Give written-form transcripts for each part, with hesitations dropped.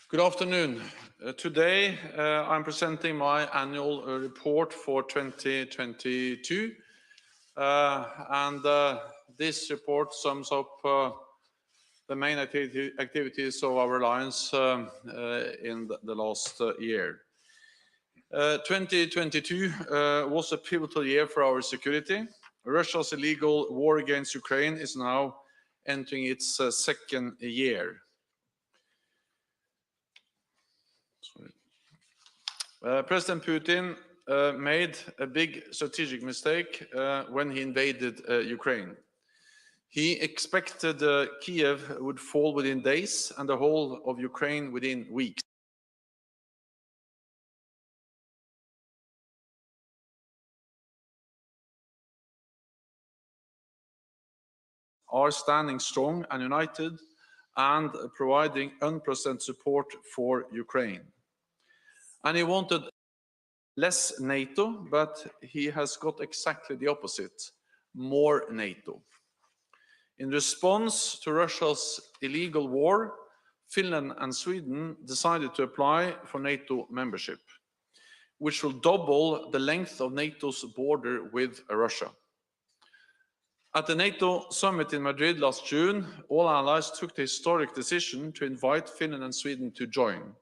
Good afternoon. Today I'm presenting my annual report for 2022 and this report sums up the main activities of our alliance in the last year. 2022 was a pivotal year for our security. Russia's illegal war against Ukraine is now entering its second year. President Putin made a big strategic mistake when he invaded Ukraine. He expected Kiev would fall within days and the whole of Ukraine within weeks. Are standing strong and united and providing unprecedented support for Ukraine. And he wanted less NATO, but he has got exactly the opposite, more NATO. In response to Russia's illegal war, Finland and Sweden decided to apply for NATO membership, which will double the length of NATO's border with Russia. At the NATO summit in Madrid last June, all allies took the historic decision to invite Finland and Sweden to join.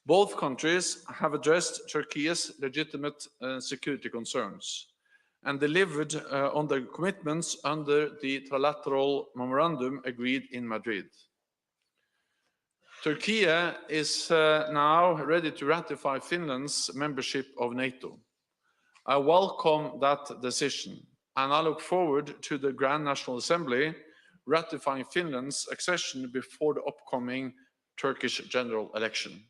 Both countries have addressed Turkey's legitimate security concerns and delivered on their commitments under the trilateral memorandum agreed in Madrid. Turkey is now ready to ratify Finland's membership of NATO. I welcome that decision, and I look forward to the Grand National Assembly ratifying Finland's accession before the upcoming Turkish general election.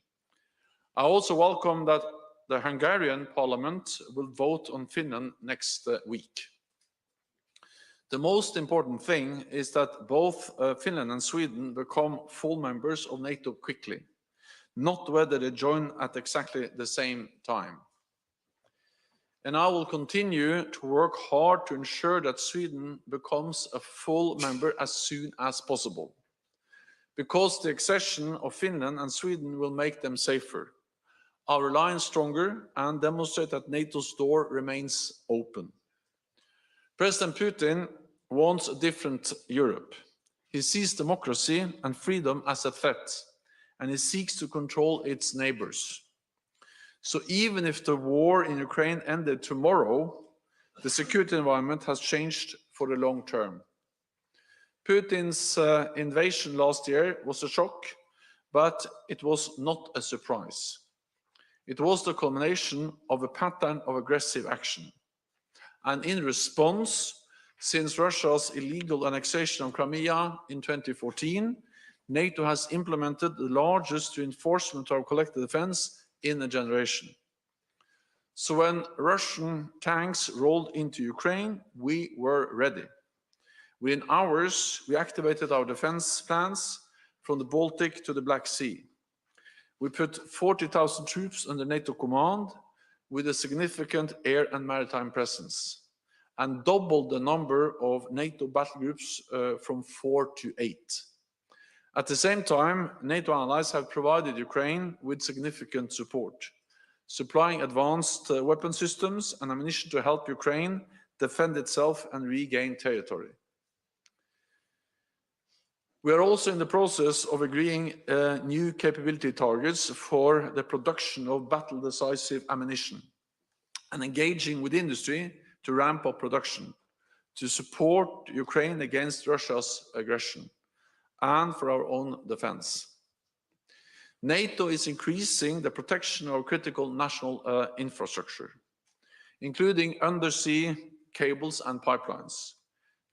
I also welcome that the Hungarian parliament will vote on Finland next week. The most important thing is that both Finland and Sweden become full members of NATO quickly, not whether they join at exactly the same time. And I will continue to work hard to ensure that Sweden becomes a full member as soon as possible, because the accession of Finland and Sweden will make them safer, our alliance stronger, and demonstrate that NATO's door remains open. President Putin wants a different Europe. He sees democracy and freedom as a threat, and he seeks to control its neighbors. So even if the war in Ukraine ended tomorrow, the security environment has changed for the long term. Putin's invasion last year was a shock, but it was not a surprise. It was the culmination of a pattern of aggressive action. And in response, since Russia's illegal annexation of Crimea in 2014, NATO has implemented the largest reinforcement of collective defense in a generation. So when Russian tanks rolled into Ukraine, we were ready. Within hours, we activated our defense plans from the Baltic to the Black Sea. We put 40,000 troops under NATO command with a significant air and maritime presence, and doubled the number of NATO battle groups from 4 to 8. At the same time, NATO allies have provided Ukraine with significant support, supplying advanced weapon systems and ammunition to help Ukraine defend itself and regain territory. We are also in the process of agreeing new capability targets for the production of battle-decisive ammunition and engaging with industry to ramp up production, to support Ukraine against Russia's aggression and for our own defense. NATO is increasing the protection of critical national infrastructure, including undersea cables and pipelines.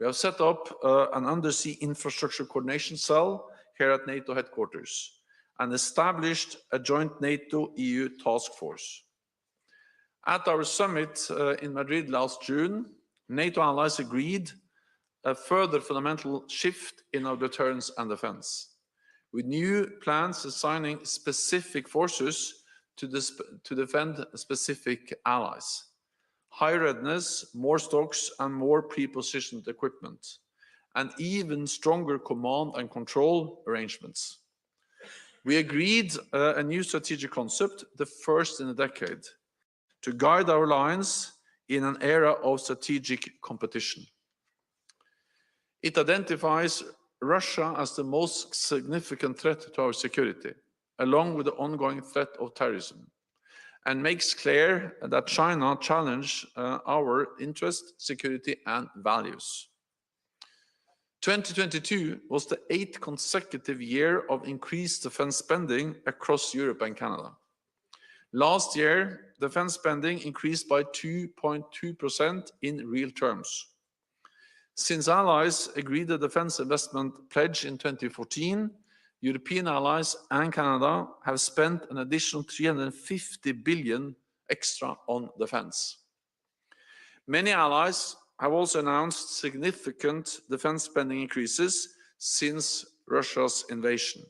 We have set up an undersea infrastructure coordination cell here at NATO headquarters and established a joint NATO-EU task force. At our summit in Madrid last June, NATO allies agreed a further fundamental shift in our deterrence and defense, with new plans assigning specific forces to defend specific allies. Higher readiness, more stocks, and more pre-positioned equipment, and even stronger command and control arrangements. We agreed a new strategic concept, the first in a decade, to guide our alliance in an era of strategic competition. It identifies Russia as the most significant threat to our security, along with the ongoing threat of terrorism, and makes clear that China challenges our interest, security, and values. 2022 was the 8th consecutive year of increased defense spending across Europe and Canada. Last year, defense spending increased by 2.2% in real terms. Since allies agreed the defense investment pledge in 2014, European allies and Canada have spent an additional 350 billion extra on defense. Many allies have also announced significant defense spending increases since Russia's invasion.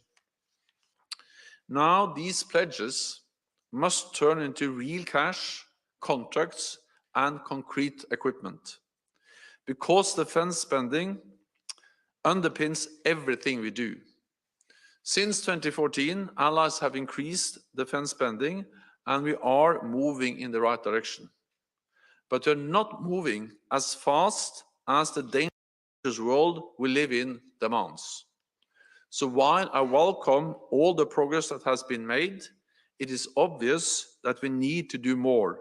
Now these pledges must turn into real cash, contracts, and concrete equipment. Because defense spending underpins everything we do. Since 2014, allies have increased defense spending, and we are moving in the right direction. But we're not moving as fast as the dangerous world we live in demands. So while I welcome all the progress that has been made, it is obvious that we need to do more,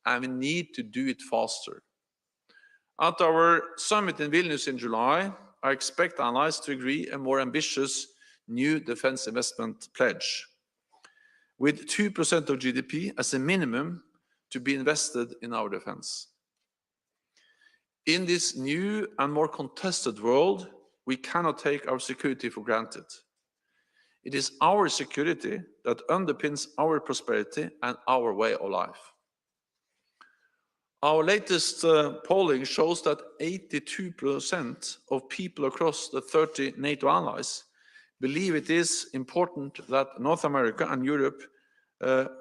and we need to do it faster. At our summit in Vilnius in July, I expect allies to agree a more ambitious new defense investment pledge, with 2% of GDP as a minimum to be invested in our defense. In this new and more contested world, we cannot take our security for granted. It is our security that underpins our prosperity and our way of life. Our latest polling shows that 82% of people across the 30 NATO allies believe it is important that North America and Europe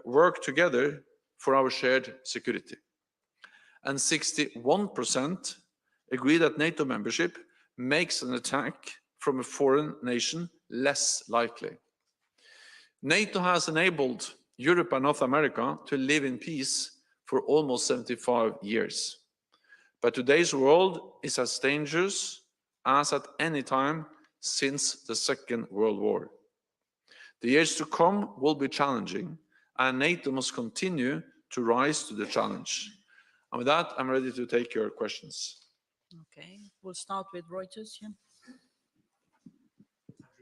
work together for our shared security. And 61% agree that NATO membership makes an attack from a foreign nation less likely. NATO has enabled Europe and North America to live in peace for almost 75 years. But today's world is as dangerous as at any time since the Second World War. The years to come will be challenging, and NATO must continue to rise to the challenge. And with that, I'm ready to take your questions. Okay, we'll start with Reuters. Yeah.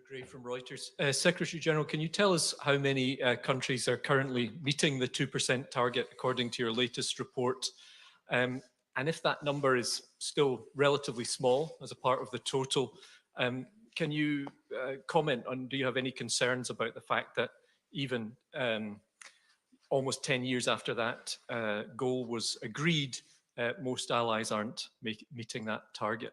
Gray from Reuters. Secretary General, can you tell us how many countries are currently meeting the 2% target according to your latest report? And if that number is still relatively small as a part of the total, can you comment on, do you have any concerns about the fact that even almost 10 years after that goal was agreed, most allies aren't meeting that target?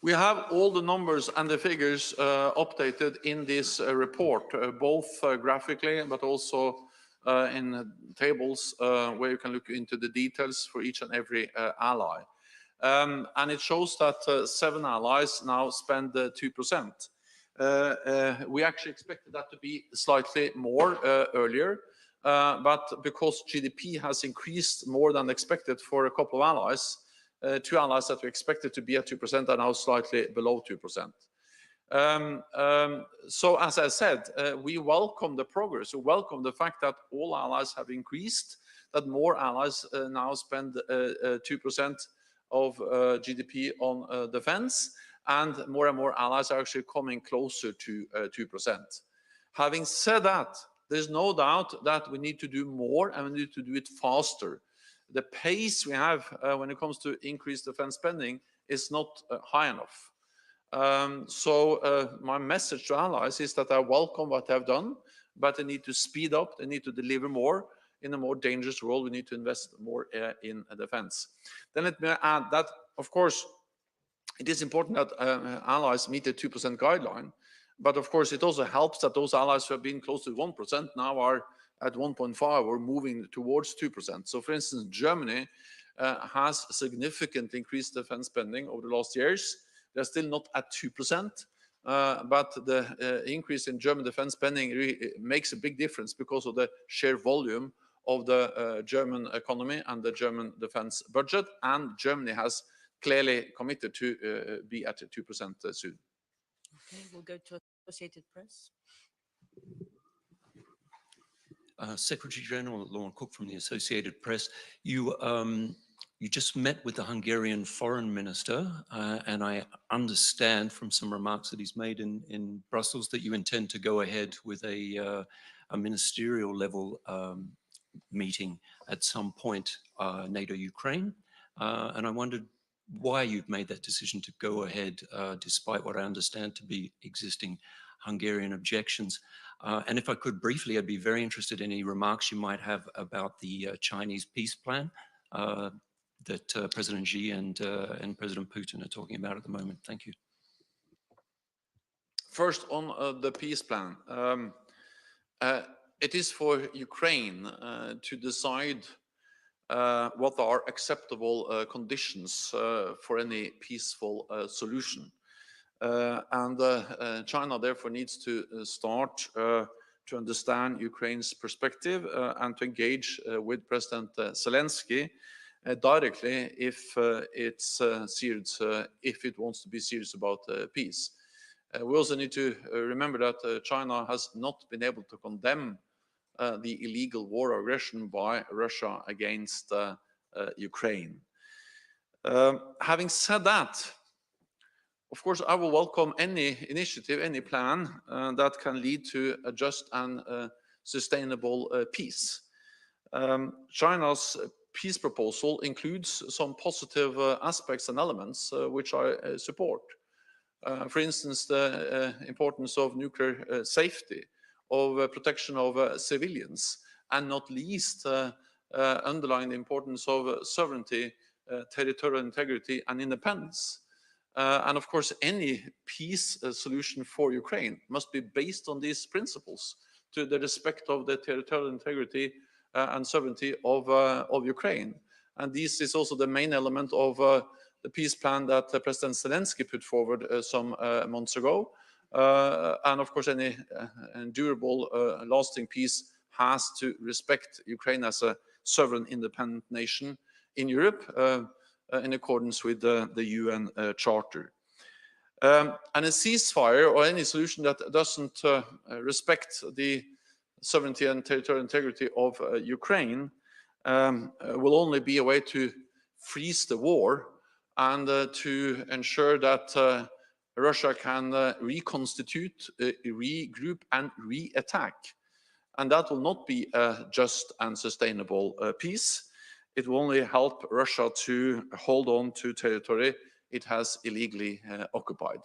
We have all the numbers and the figures updated in this report, both graphically, but also in tables where you can look into the details for each and every ally. And it shows that 7 allies now spend 2%. We actually expected that to be slightly more earlier, but because GDP has increased more than expected for a couple of allies, 2 allies that we expected to be at 2% are now slightly below 2%. So as I said, we welcome the progress. We welcome the fact that all allies have increased, that more allies now spend 2% of GDP on defense, and more allies are actually coming closer to 2%. Having said that, there's no doubt that we need to do more and we need to do it faster. The pace we have when it comes to increased defense spending is not high enough. So my message to allies is that I welcome what they have done, but they need to speed up, they need to deliver more. In a more dangerous world, we need to invest more in defense. Then let me add that, of course, it is important that allies meet the 2% guideline, but of course it also helps that those allies who have been close to 1% now are at 1.5 or moving towards 2%. So for instance, Germany has significantly increased defense spending over the last years. They're still not at 2%, but the increase in German defense spending makes a big difference because of the sheer volume of the German economy and the German defense budget, and Germany has clearly committed to be at 2% soon. Okay, we'll go to Associated Press. Secretary General Lauren Cook from the Associated Press. You just met with the Hungarian foreign minister, and I understand from some remarks that he's made in Brussels that you intend to go ahead with a ministerial level meeting at some point, NATO Ukraine. And I wondered why you've made that decision to go ahead, despite what I understand to be existing Hungarian objections. And if I could briefly, I'd be very interested in any remarks you might have about the Chinese peace plan that President Xi and President Putin are talking about at the moment. Thank you. First, on the peace plan. It is for Ukraine to decide what are acceptable conditions for any peaceful solution. China therefore needs to start to understand Ukraine's perspective and to engage with President Zelensky directly if it's serious, if it wants to be serious about peace. We also need to remember that China has not been able to condemn the illegal war or aggression by Russia against Ukraine. Having said that, of course, I will welcome any initiative, any plan that can lead to a just and sustainable peace. China's peace proposal includes some positive aspects and elements which I support. For instance, the importance of nuclear safety, of protection of civilians, and not least underlying the importance of sovereignty, territorial integrity, and independence. And of course, any peace solution for Ukraine must be based on these principles, to the respect of the territorial integrity and sovereignty of Ukraine. And this is also the main element of the peace plan that President Zelensky put forward some months ago. And of course, any durable, lasting peace has to respect Ukraine as a sovereign, independent nation in Europe, in accordance with the UN Charter. And a ceasefire or any solution that doesn't respect the sovereignty and territorial integrity of Ukraine will only be a way to freeze the war and to ensure that Russia can reconstitute, regroup, and re-attack. And that will not be a just and sustainable peace. It will only help Russia to hold on to territory it has illegally occupied.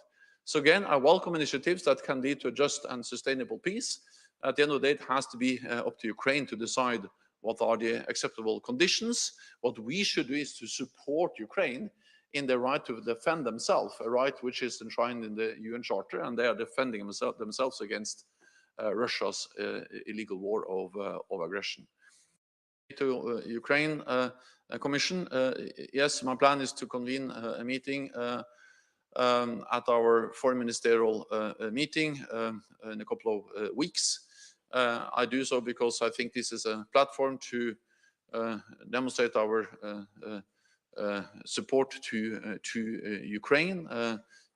So again, I welcome initiatives that can lead to a just and sustainable peace. At the end of the day, it has to be up to Ukraine to decide what are the acceptable conditions. What we should do is to support Ukraine in their right to defend themselves, a right which is enshrined in the UN Charter, and they are defending themselves against Russia's illegal war of aggression. To Ukraine Commission, yes, my plan is to convene a meeting at our foreign ministerial meeting in a couple of weeks. I do so because I think this is a platform to demonstrate our support to Ukraine.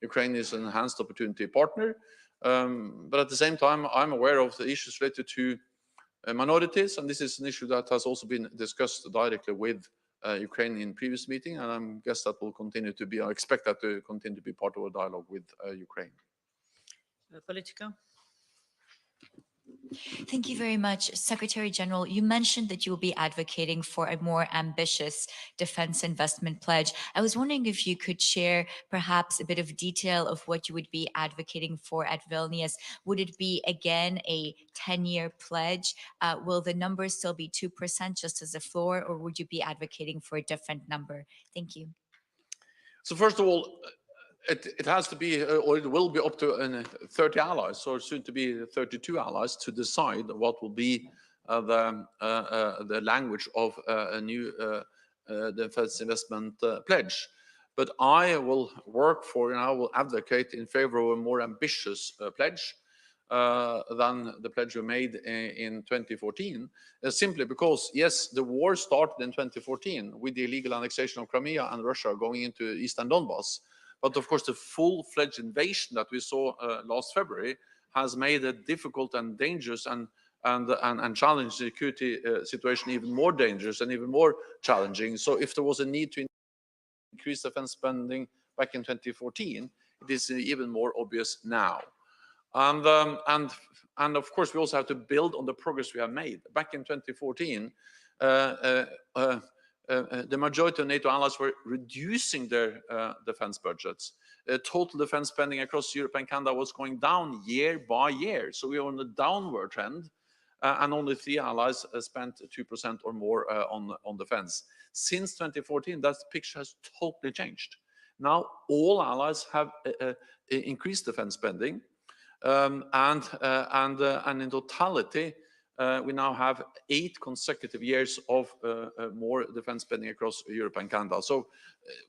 Ukraine is an enhanced opportunity partner, but at the same time, I'm aware of the issues related to minorities, and this is an issue that has also been discussed directly with Ukraine in previous meeting, and I guess that will continue to be, I expect that to continue to be part of a dialogue with Ukraine. Politica. Thank you very much, Secretary General. You mentioned that you will be advocating for a more ambitious defense investment pledge. I was wondering if you could share perhaps a bit of detail of what you would be advocating for at Vilnius. Would it be, again, a 10-year pledge? Will the number still be 2% just as a floor, or would you be advocating for a different number? Thank you. So first of all, it has to be, or it will be up to 30 allies, or soon to be 32 allies, to decide what will be the language of a new defense investment pledge. But I will work for and I will advocate in favor of a more ambitious pledge than the pledge we made in 2014, simply because, yes, the war started in 2014 with the illegal annexation of Crimea and Russia going into Eastern Donbass. But of course, the full-fledged invasion that we saw last February has made it difficult and dangerous and challenged the security situation even more dangerous and even more challenging. So if there was a need to increase defense spending back in 2014, it is even more obvious now. And of course, we also have to build on the progress we have made. Back in 2014, the majority of NATO allies were reducing their defense budgets. Total defense spending across Europe and Canada was going down year by year. So we were on a downward trend, and only 3 allies spent 2% or more on defense. Since 2014, that picture has totally changed. Now all allies have increased defense spending, and in totality, we now have 8 consecutive years of more defense spending across Europe and Canada. So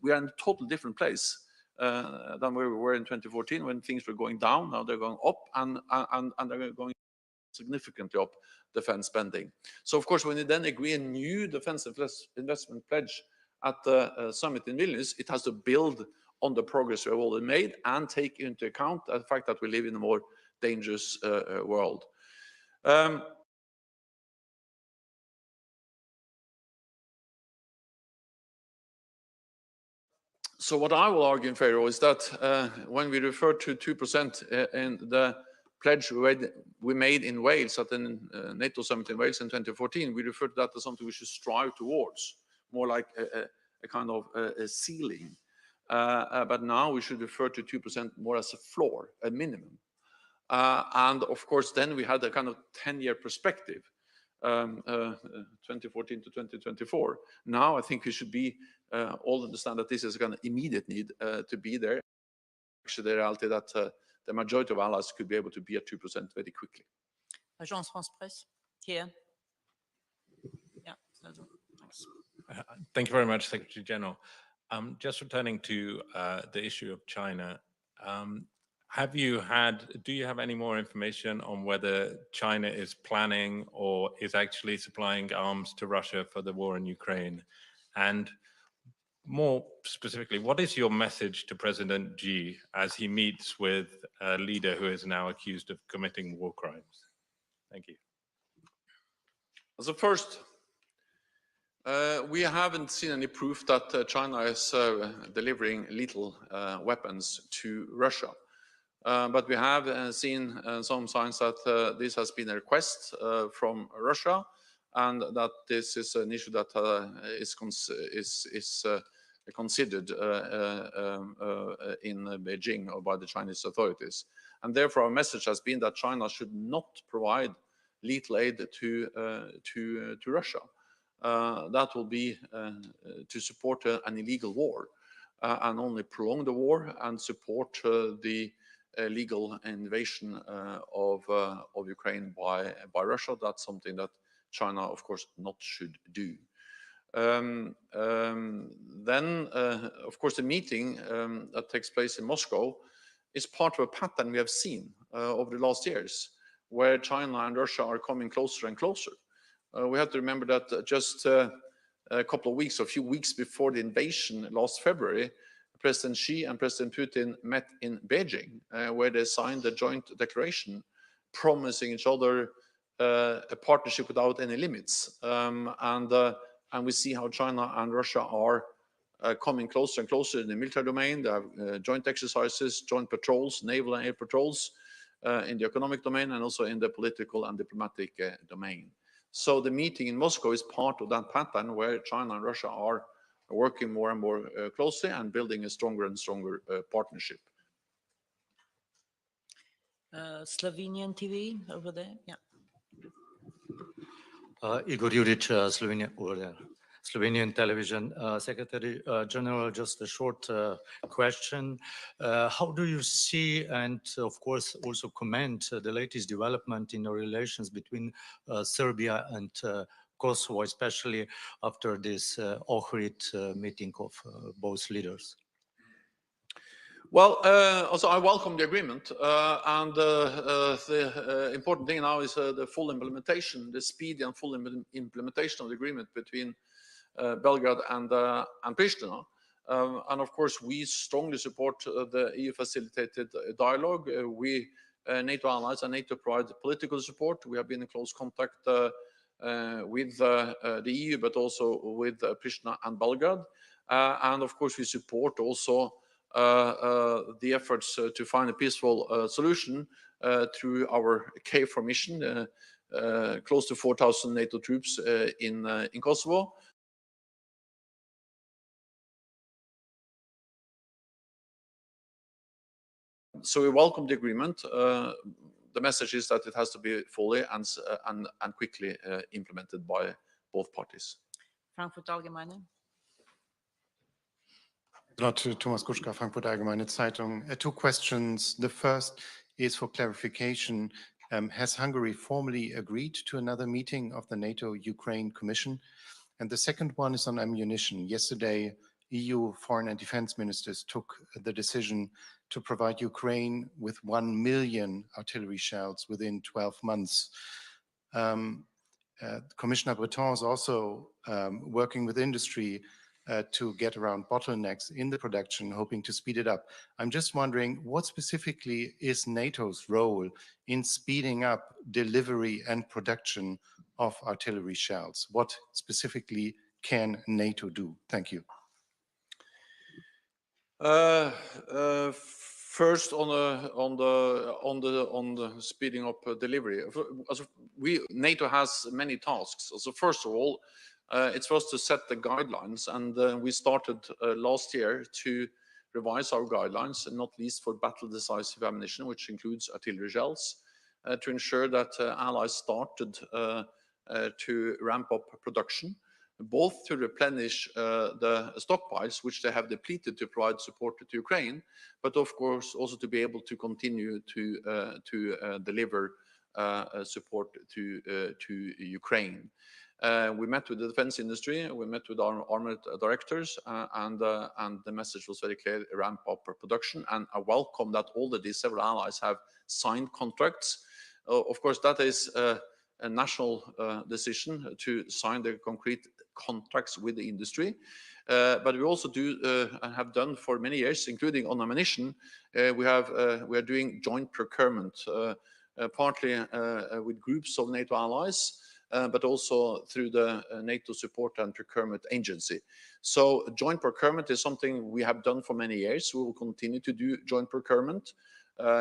we are in a totally different place than where we were in 2014 when things were going down. Now they're going up, and they're going significantly up defense spending. So of course, when you then agree a new defense investment pledge at the summit in Vilnius, it has to build on the progress we have already made and take into account the fact that we live in a more dangerous world. So what I will argue in favor is that when we refer to 2% in the pledge we made in Wales at the NATO summit in Wales in 2014, we refer to that as something we should strive towards, more like a kind of a ceiling. But now we should refer to 2% more as a floor, a minimum. And of course, then we had a kind of 10-year perspective, 2014 to 2024. Now I think we should be all understand that this is a kind of immediate need to be there. Actually, the reality that the majority of allies could be able to be at 2% very quickly. Agence France Presse, here. Yeah, thanks. Thank you very much, Secretary General. Just returning to the issue of China, do you have any more information on whether China is planning or is actually supplying arms to Russia for the war in Ukraine? And more specifically, what is your message to President Xi as he meets with a leader who is now accused of committing war crimes? Thank you. So first, we haven't seen any proof that China is delivering lethal weapons to Russia. But we have seen some signs that this has been a request from Russia, and that this is an issue that is considered in Beijing or by the Chinese authorities. And therefore, our message has been that China should not provide lethal aid to Russia. That will be to support an illegal war and only prolong the war and support the legal invasion of Ukraine by Russia. That's something that China, of course, not should do. Then, of course, the meeting that takes place in Moscow is part of a pattern we have seen over the last years, where China and Russia are coming closer and closer. We have to remember that just a couple of weeks, or a few weeks before the invasion last February, President Xi and President Putin met in Beijing, where they signed a joint declaration promising each other a partnership without any limits. And we see how China and Russia are coming closer and closer in the military domain. They have joint exercises, joint patrols, naval and air patrols in the economic domain, and also in the political and diplomatic domain. So the meeting in Moscow is part of that pattern where China and Russia are working more and more closely and building a stronger and stronger partnership. Slovenian TV over there, yeah. Igor Juric, Slovenia, over there. Slovenian television. Secretary General, just a short question. How do you see, and of course also comment, the latest development in the relations between Serbia and Kosovo, especially after this Ohrid meeting of both leaders? Well, also I welcome the agreement, and the important thing now is the full implementation, the speedy and full implementation of the agreement between Belgrade and Pristina. And of course, we strongly support the EU-facilitated dialogue. We NATO allies and NATO provide political support. We have been in close contact with the EU, but also with Pristina and Belgrade. And of course, we support also the efforts to find a peaceful solution through our KFOR mission, close to 4,000 NATO troops in Kosovo. So we welcome the agreement. The message is that it has to be fully and quickly implemented by both parties. Frankfurt Allgemeine. Thomas Kuschka, Frankfurt Allgemeine Zeitung. Two questions. The first is for clarification. Has Hungary formally agreed to another meeting of the NATO-Ukraine Commission? And the second one is on ammunition. Yesterday, EU foreign and defense ministers took the decision to provide Ukraine with 1 million artillery shells within 12 months. Commissioner Breton is also working with industry to get around bottlenecks in the production, hoping to speed it up. I'm just wondering, what specifically is NATO's role in speeding up delivery and production of artillery shells? What specifically can NATO do? Thank you. First, on the speeding up delivery, NATO has many tasks. So first of all, it's for us to set the guidelines, and we started last year to revise our guidelines, not least for battle-decisive ammunition, which includes artillery shells, to ensure that allies started to ramp up production, both to replenish the stockpiles, which they have depleted to provide support to Ukraine, but of course also to be able to continue to deliver support to Ukraine. We met with the defense industry, we met with our armored directors, and the message was very clear: ramp up production. And I welcome that already several allies have signed contracts. Of course, that is a national decision to sign the concrete contracts with the industry. But we also do and have done for many years, including on ammunition. We are doing joint procurement, partly with groups of NATO allies, but also through the NATO Support and Procurement Agency. So joint procurement is something we have done for many years. We will continue to do joint procurement,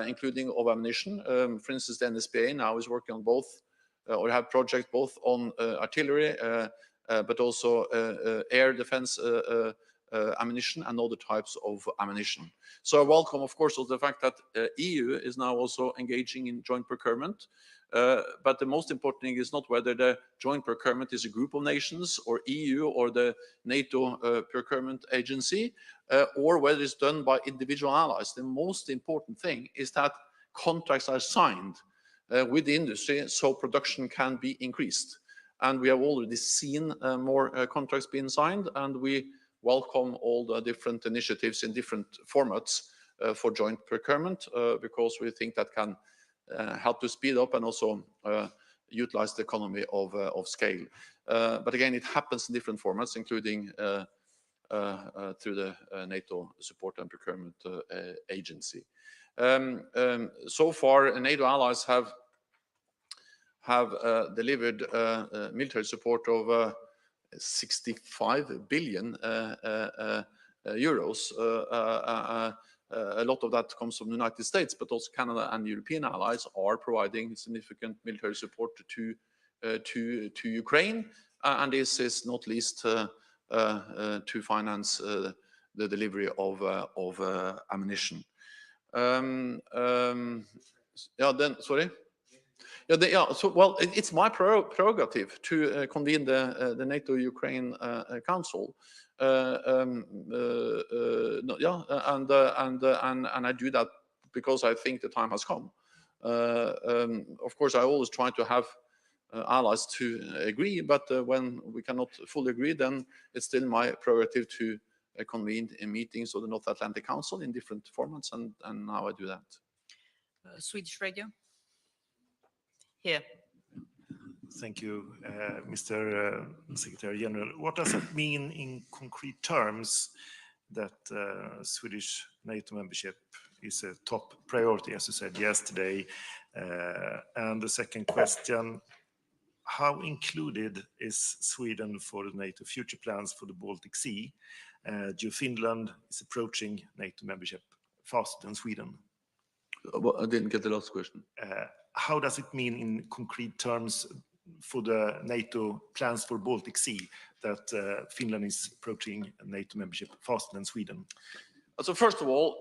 including of ammunition. For instance, the NSPA now is working on both, or have projects both on artillery, but also air defense ammunition and other types of ammunition. So I welcome, of course, also the fact that EU is now also engaging in joint procurement. But the most important thing is not whether the joint procurement is a group of nations or EU or the NATO procurement agency, or whether it's done by individual allies. The most important thing is that contracts are signed with the industry so production can be increased. And we have already seen more contracts being signed, and we welcome all the different initiatives in different formats for joint procurement, because we think that can help to speed up and also utilize the economy of scale. But again, it happens in different formats, including through the NATO Support and Procurement Agency. So far, NATO allies have delivered military support of 65 billion euros. A lot of that comes from the United States, but also Canada and European allies are providing significant military support to Ukraine, and this is not least to finance the delivery of ammunition. So well, it's my prerogative to convene the NATO-Ukraine Council. And I do that because I think the time has come. Of course, I always try to have allies to agree, but when we cannot fully agree, then it's still my prerogative to convened in meetings of the North Atlantic Council in different formats, and now I do that. Swedish radio. Here. Thank you, Mr. Secretary General. What does it mean in concrete terms that Swedish NATO membership is a top priority, as you said yesterday? And the second question, how included is Sweden for the NATO future plans for the Baltic Sea? Finland is approaching NATO membership faster than Sweden. Well, I didn't get the last question. How does it mean in concrete terms for the NATO plans for Baltic Sea that Finland is approaching NATO membership faster than Sweden? So first of all,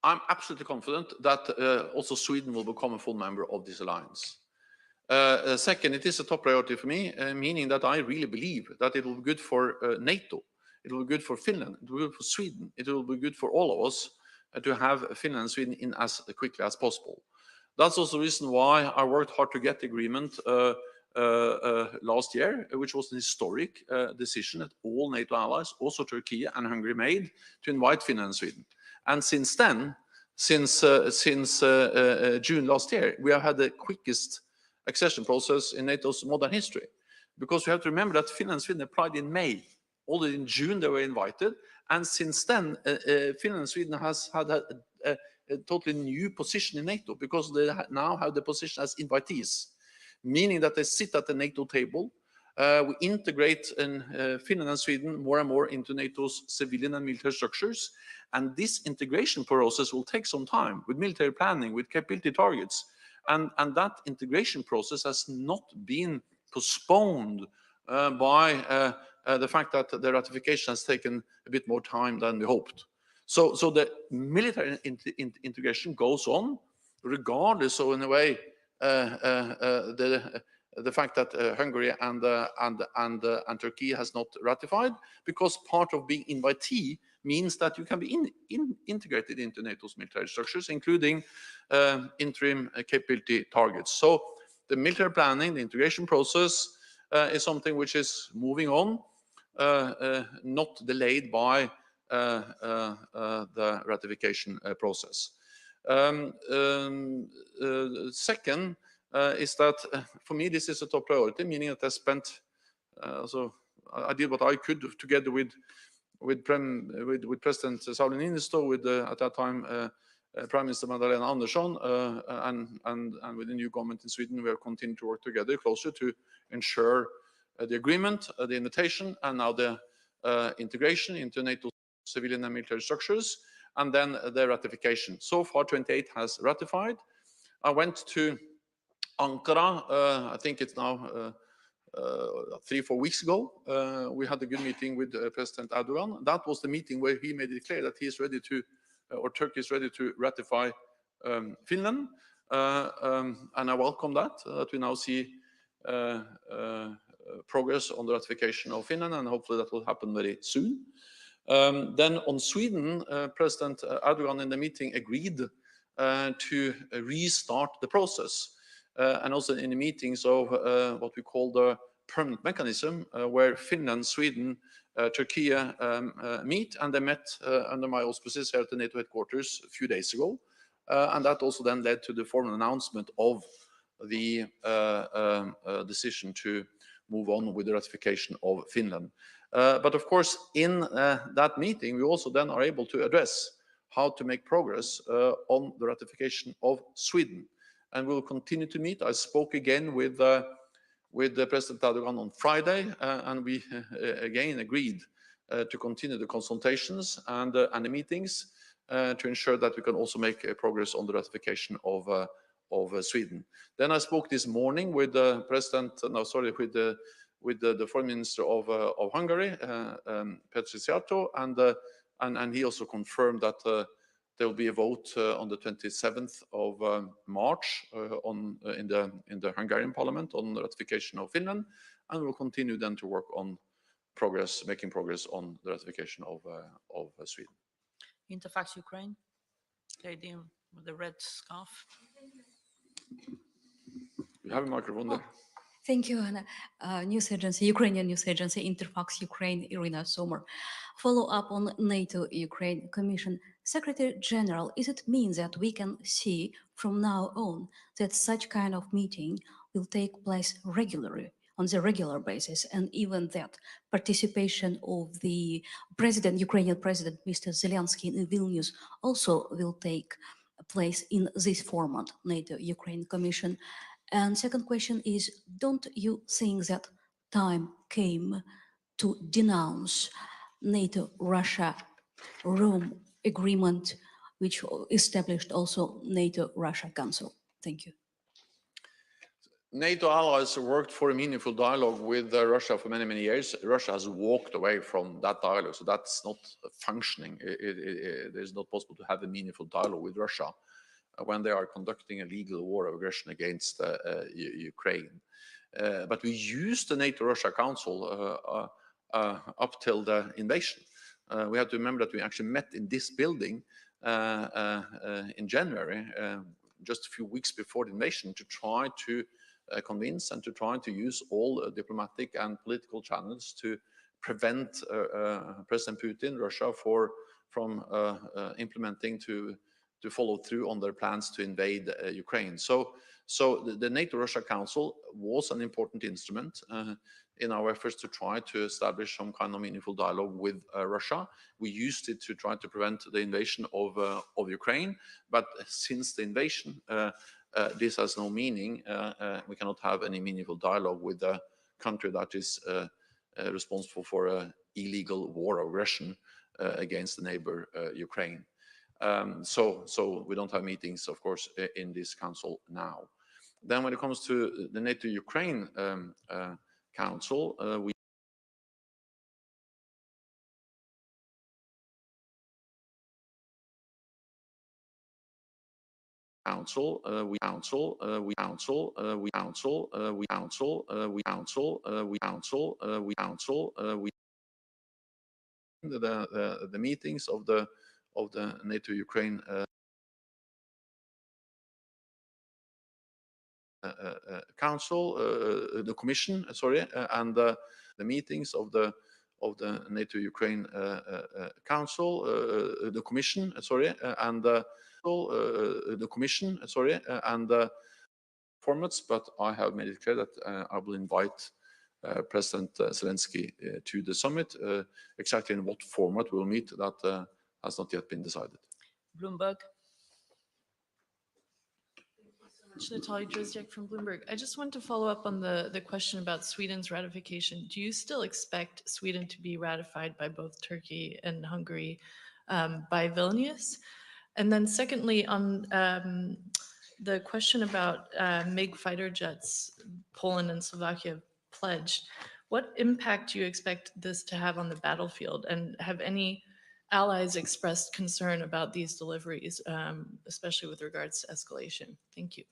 I'm absolutely confident that also Sweden will become a full member of this alliance. Second, it is a top priority for me, meaning that I really believe that it will be good for NATO, it will be good for Finland, it will be good for Sweden, it will be good for all of us to have Finland and Sweden in as quickly as possible. That's also the reason why I worked hard to get the agreement last year, which was an historic decision that all NATO allies, also Turkey and Hungary, made to invite Finland and Sweden. And since then, since June last year, we have had the quickest accession process in NATO's modern history. Because we have to remember that Finland and Sweden applied in May. Already in June they were invited. And since then, Finland and Sweden has had a totally new position in NATO, because they now have the position as invitees, meaning that they sit at the NATO table. We integrate in Finland and Sweden more and more into NATO's civilian and military structures. And this integration process will take some time with military planning, with capability targets. And that integration process has not been postponed by the fact that the ratification has taken a bit more time than we hoped. So the military integration goes on, regardless of, in a way, the fact that Hungary and Turkey has not ratified, because part of being invitee means that you can be integrated into NATO's military structures, including interim capability targets. So the military planning, the integration process is something which is moving on, not delayed by the ratification process. Second is that for me this is a top priority, meaning that I spent, so I did what I could together with President Sauli Niinistö, with at that time Prime Minister Magdalena Andersson, and with the new government in Sweden, we have continued to work together closer to ensure the agreement, the invitation, and now the integration into NATO civilian and military structures, and then the ratification. So far, 28 has ratified. I went to Ankara, I think it's now 3-4 weeks ago. We had a good meeting with President Erdogan. That was the meeting where he made it clear that he is ready to, or Turkey is ready to ratify Finland. And I welcome that we now see progress on the ratification of Finland, and hopefully that will happen very soon. Then on Sweden, President Erdogan in the meeting agreed to restart the process. And also in the meetings of what we call the permanent mechanism, where Finland, Sweden, Turkey meet, and they met under my auspices here at the NATO headquarters a few days ago. And that also then led to the formal announcement of the decision to move on with the ratification of Finland. But of course, in that meeting, we also then are able to address how to make progress on the ratification of Sweden. And we'll continue to meet. I spoke again with President Erdogan on Friday, and we again agreed to continue the consultations and the meetings to ensure that we can also make progress on the ratification of Sweden. Then I spoke this morning with the Foreign Minister of Hungary, Petr Szijjártó, and he also confirmed that there will be a vote on the 27th of March in the Hungarian Parliament on the ratification of Finland, and we'll continue then to work on making progress on the ratification of Sweden. Interfax Ukraine, lady with the red scarf. You have a microphone there. Thank you, Anna. News agency, Ukrainian news agency, Interfax Ukraine, Irina Sommer. Follow up on NATO Ukraine Commission. Secretary General, is it mean that we can see from now on that such kind of meeting will take place regularly, on the regular basis, and even that participation of the president, Ukrainian president, Mr. Zelensky in Vilnius also will take place in this format, NATO Ukraine Commission? And second question is, don't you think that time came to denounce NATO-Russia-Rome agreement, which established also NATO-Russia Council? Thank you. NATO allies worked for a meaningful dialogue with Russia for many, many years. Russia has walked away from that dialogue, so that's not functioning. It is not possible to have a meaningful dialogue with Russia when they are conducting a legal war of aggression against Ukraine. But we used the NATO-Russia Council up till the invasion. We have to remember that we actually met in this building in January, just a few weeks before the invasion, to try to convince and to try to use all diplomatic and political channels to prevent President Putin, Russia, from implementing to follow through on their plans to invade Ukraine. So the NATO-Russia Council was an important instrument in our efforts to try to establish some kind of meaningful dialogue with Russia. We used it to try to prevent the invasion of Ukraine, but since the invasion, this has no meaning. We cannot have any meaningful dialogue with a country that is responsible for an illegal war of aggression against the neighbor Ukraine. So we don't have meetings, of course, in this council now. Then when it comes to the NATO-Ukraine Council, we the meetings of the NATO-Ukraine Council, the Commission, sorry, and the meetings of the NATO-Ukraine Council, the Commission, sorry, and the Commission, sorry, and formats. But I have made it clear that I will invite President Zelensky to the summit. Exactly in what format we'll meet, that has not yet been decided. Bloomberg. Natalia Drozdiak from Bloomberg. I just want to follow up on the question about Sweden's ratification. Do you still expect Sweden to be ratified by both Turkey and Hungary by Vilnius? And then secondly, on the question about MiG fighter jets, Poland and Slovakia pledged, what impact do you expect this to have on the battlefield? And have any allies expressed concern about these deliveries, especially with regards to escalation? Thank you.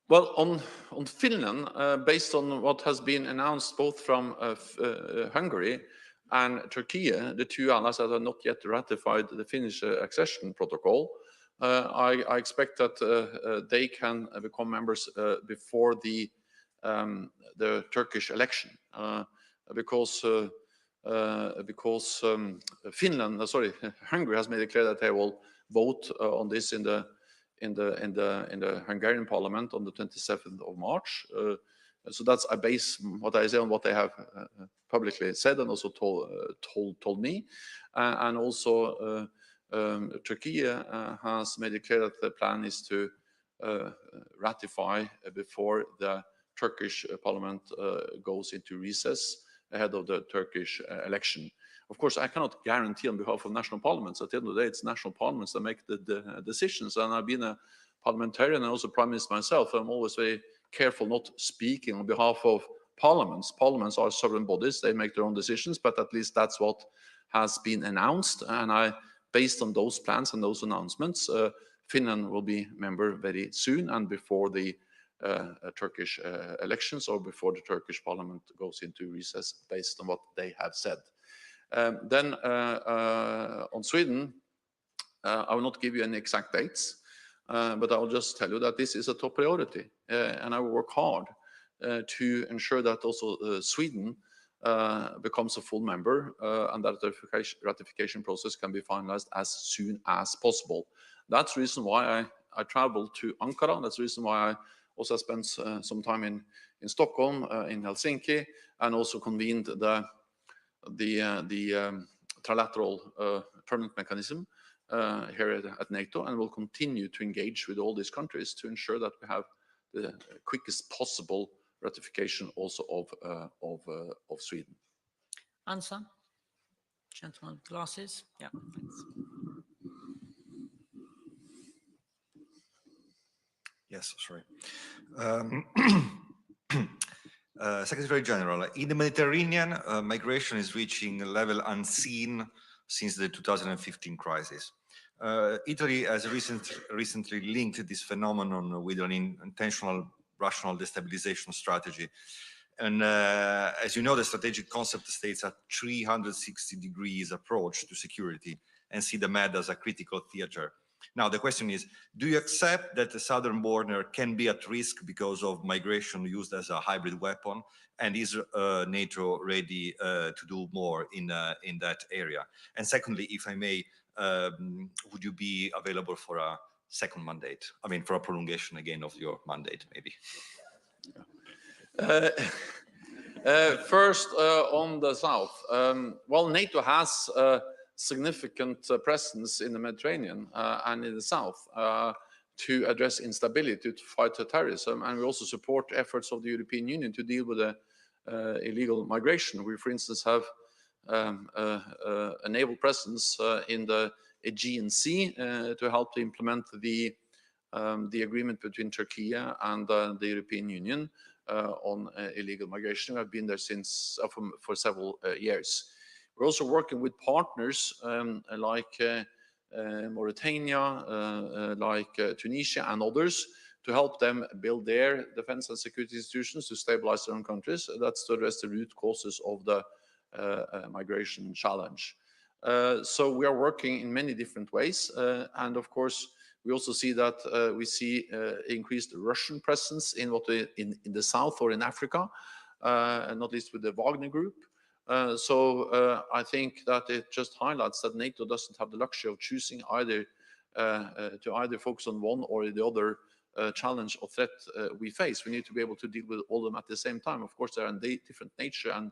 Well, on Finland, based on what has been announced both from Hungary and Turkey, the two allies that have not yet ratified the Finnish accession protocol, I expect that they can become members before the Turkish election, because Hungary has made it clear that they will vote on this in the Hungarian parliament on the 27th of March. So that's, I base what I say on what they have publicly said and also told me. And also Turkey has made it clear that the plan is to ratify before the Turkish parliament goes into recess ahead of the Turkish election. Of course, I cannot guarantee on behalf of national parliaments. At the end of the day, it's national parliaments that make the decisions. And I've been a parliamentarian and also prime minister myself. I'm always very careful not speaking on behalf of parliaments. Parliaments are sovereign bodies. They make their own decisions, but at least that's what has been announced. And based on those plans and those announcements, Finland will be member very soon and before the Turkish elections or before the Turkish parliament goes into recess based on what they have said. Then on Sweden, I will not give you any exact dates. but I'll just tell you that this is a top priority, and I will work hard to ensure that also Sweden becomes a full member and that the ratification process can be finalized as soon as possible. That's the reason why I traveled to Ankara. That's the reason why I also spent some time in Stockholm, in Helsinki, and also convened the trilateral permanent mechanism here at NATO, and will continue to engage with all these countries to ensure that we have the quickest possible ratification also of Sweden. Answer. Gentleman, glasses. Yeah, thanks. Yes, sorry. Secretary General, in the Mediterranean, migration is reaching a level unseen since the 2015 crisis. Italy has recently linked this phenomenon with an intentional rational destabilization strategy. And as you know, the strategic concept states a 360 degrees approach to security and see the Med as a critical theater. Now, the question is, do you accept that the southern border can be at risk because of migration used as a hybrid weapon? And is NATO ready to do more in that area? And secondly, if I may, would you be available for a second mandate? I mean, for a prolongation again of your mandate, maybe? First, on the south. Well, NATO has significant presence in the Mediterranean and in the south to address instability, to fight terrorism, and we also support efforts of the European Union to deal with illegal migration. We, for instance, have a naval presence in the Aegean Sea to help to implement the agreement between Turkey and the European Union on illegal migration. I've been there since for several years. We're also working with partners like Mauritania, like Tunisia and others to help them build their defense and security institutions to stabilize their own countries. That's to address the root causes of the migration challenge. So we are working in many different ways. And of course, we also see that we see increased Russian presence in the south or in Africa, and not least with the Wagner Group. So I think that it just highlights that NATO doesn't have the luxury of choosing either to either focus on one or the other challenge or threat we face. We need to be able to deal with all of them at the same time. Of course, they are in different nature and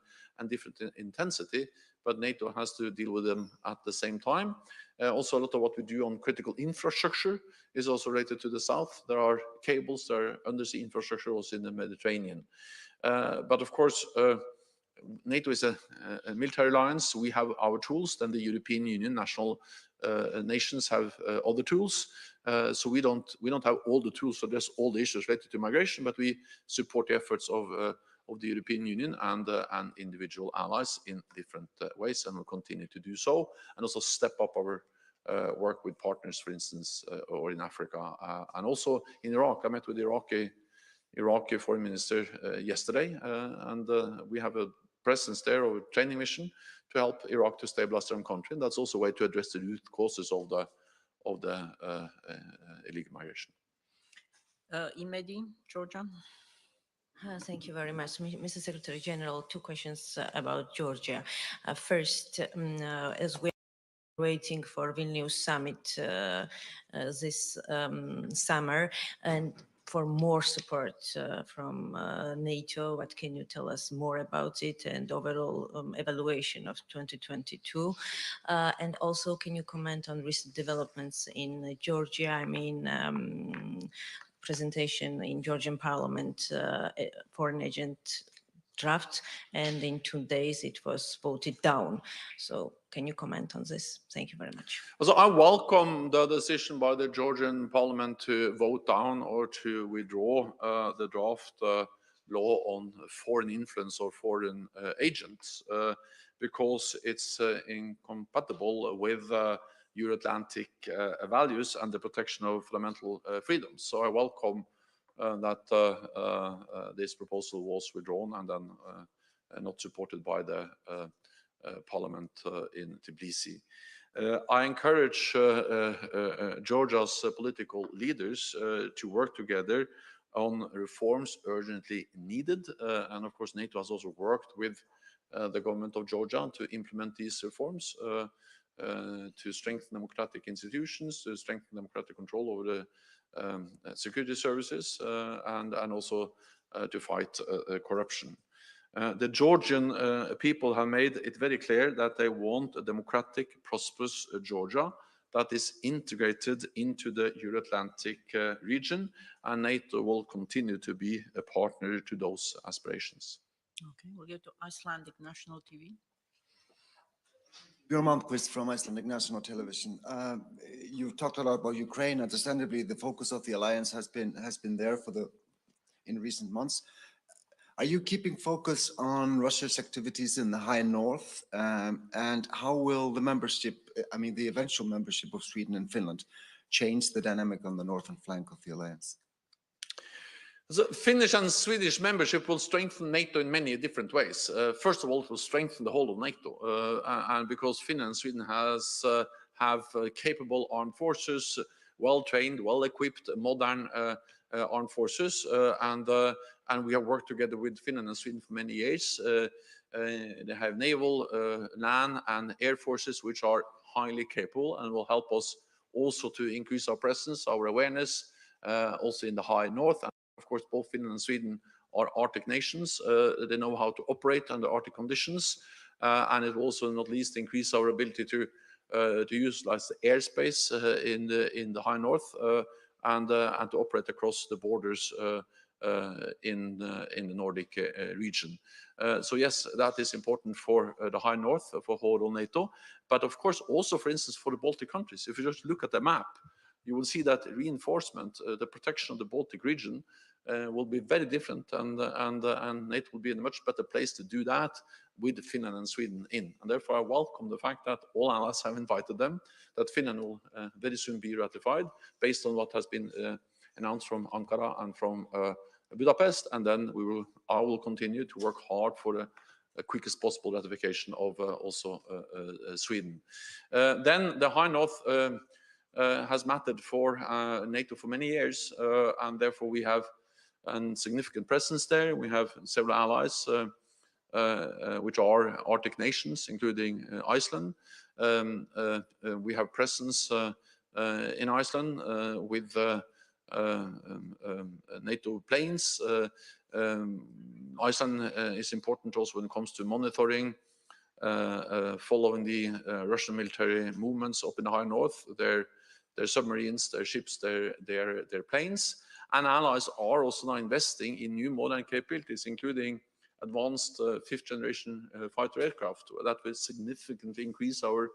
different intensity, but NATO has to deal with them at the same time. Also, a lot of what we do on critical infrastructure is also related to the south. There are cables, there are undersea infrastructure also in the Mediterranean. But of course, NATO is a military alliance. We have our tools, then the European Union, national nations have other tools. So we don't have all the tools to address all the issues related to migration, but we support the efforts of the European Union and individual allies in different ways, and will continue to do so, and also step up our work with partners, for instance, or in Africa, and also in Iraq. I met with the Iraqi foreign minister yesterday, and we have a presence there of a training mission to help Iraq to stabilize their own country. And that's also a way to address the root causes of the illegal migration. Imedi, Georgia. Thank you very much, Mr. Secretary General. Two questions about Georgia. First, as we're waiting for Vilnius summit this summer, and for more support from NATO, what can you tell us more about it and overall evaluation of 2022? And also, can you comment on recent developments in Georgia? I mean, presentation in Georgian parliament, foreign agent draft, and in 2 days it was voted down. So can you comment on this? Thank you very much. So I welcome the decision by the Georgian parliament to vote down or to withdraw the draft law on foreign influence or foreign agents because it's incompatible with Euro-Atlantic values and the protection of fundamental freedoms. So I welcome that this proposal was withdrawn and then not supported by the parliament in Tbilisi. I encourage Georgia's political leaders to work together on reforms urgently needed. And of course, NATO has also worked with the government of Georgia to implement these reforms, to strengthen democratic institutions, to strengthen democratic control over the security services, and also to fight corruption. The Georgian people have made it very clear that they want a democratic, prosperous Georgia that is integrated into the Euro-Atlantic region, and NATO will continue to be a partner to those aspirations. Okay, we'll go to Icelandic National TV. Björn Malmquist from Icelandic National Television. You've talked a lot about Ukraine. Understandably, the focus of the alliance has been there in recent months. Are you keeping focus on Russia's activities in the high north? And how will the membership, the eventual membership of Sweden and Finland, change the dynamic on the northern flank of the alliance? So Finnish and Swedish membership will strengthen NATO in many different ways. First of all, it will strengthen the whole of NATO, and because Finland and Sweden have capable armed forces, well-trained, well-equipped, modern armed forces, and we have worked together with Finland and Sweden for many years. They have naval, land, and air forces which are highly capable and will help us also to increase our presence, our awareness, also in the high north. Of course, both Finland and Sweden are Arctic nations. They know how to operate under Arctic conditions, and it will also not least increase our ability to utilize the airspace in the high north and to operate across the borders in the Nordic region. So yes, that is important for the high north, for whole NATO, but of course also, for instance, for the Baltic countries. If you just look at the map, you will see that reinforcement, the protection of the Baltic region will be very different, and NATO will be in a much better place to do that with Finland and Sweden in. And therefore, I welcome the fact that all allies have invited them, that Finland will very soon be ratified based on what has been announced from Ankara and from Budapest, and then I will continue to work hard for the quickest possible ratification of also Sweden. Then the High North has mattered for NATO for many years, and therefore we have a significant presence there. We have several allies which are Arctic nations, including Iceland. We have presence in Iceland with NATO planes. Iceland is important also when it comes to monitoring, following the Russian military movements up in the high north, their submarines, their ships, their planes. And allies are also now investing in new modern capabilities, including advanced fifth generation fighter aircraft that will significantly increase our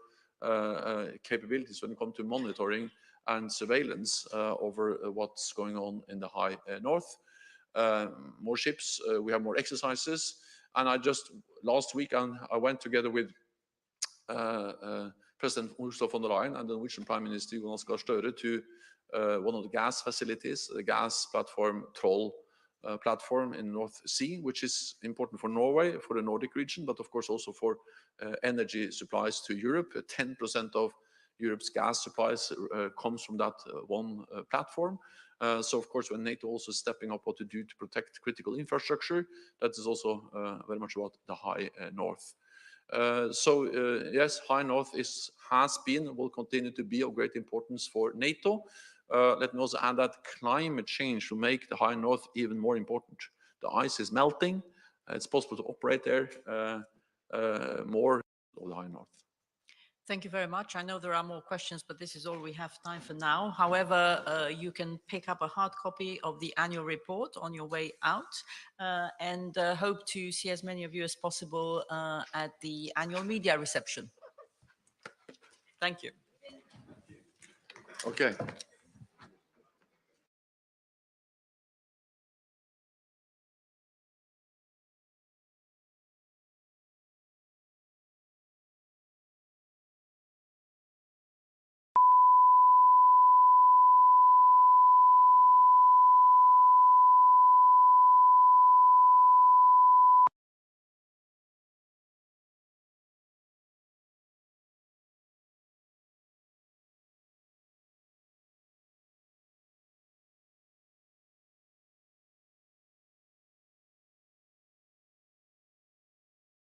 capabilities when it comes to monitoring and surveillance over what's going on in the high north. More ships, we have more exercises. And last week, I went together with President Ursula von der Leyen and the Norwegian Prime Minister Jonas Gahr Støre to one of the gas facilities, the gas platform Troll platform in North Sea, which is important for Norway, for the Nordic region, but of course also for energy supplies to Europe. 10% of Europe's gas supplies comes from that one platform. So of course, when NATO also stepping up what to do to protect critical infrastructure, that is also very much about the high north. Yes, high north has been, will continue to be of great importance for NATO. Let me also add that climate change will make the high north even more important. The ice is melting. It's possible to operate there more of the high north. Thank you very much. I know there are more questions, but this is all we have time for now. However, you can pick up a hard copy of the annual report on your way out, and hope to see as many of you as possible at the annual media reception. Thank you. Okay.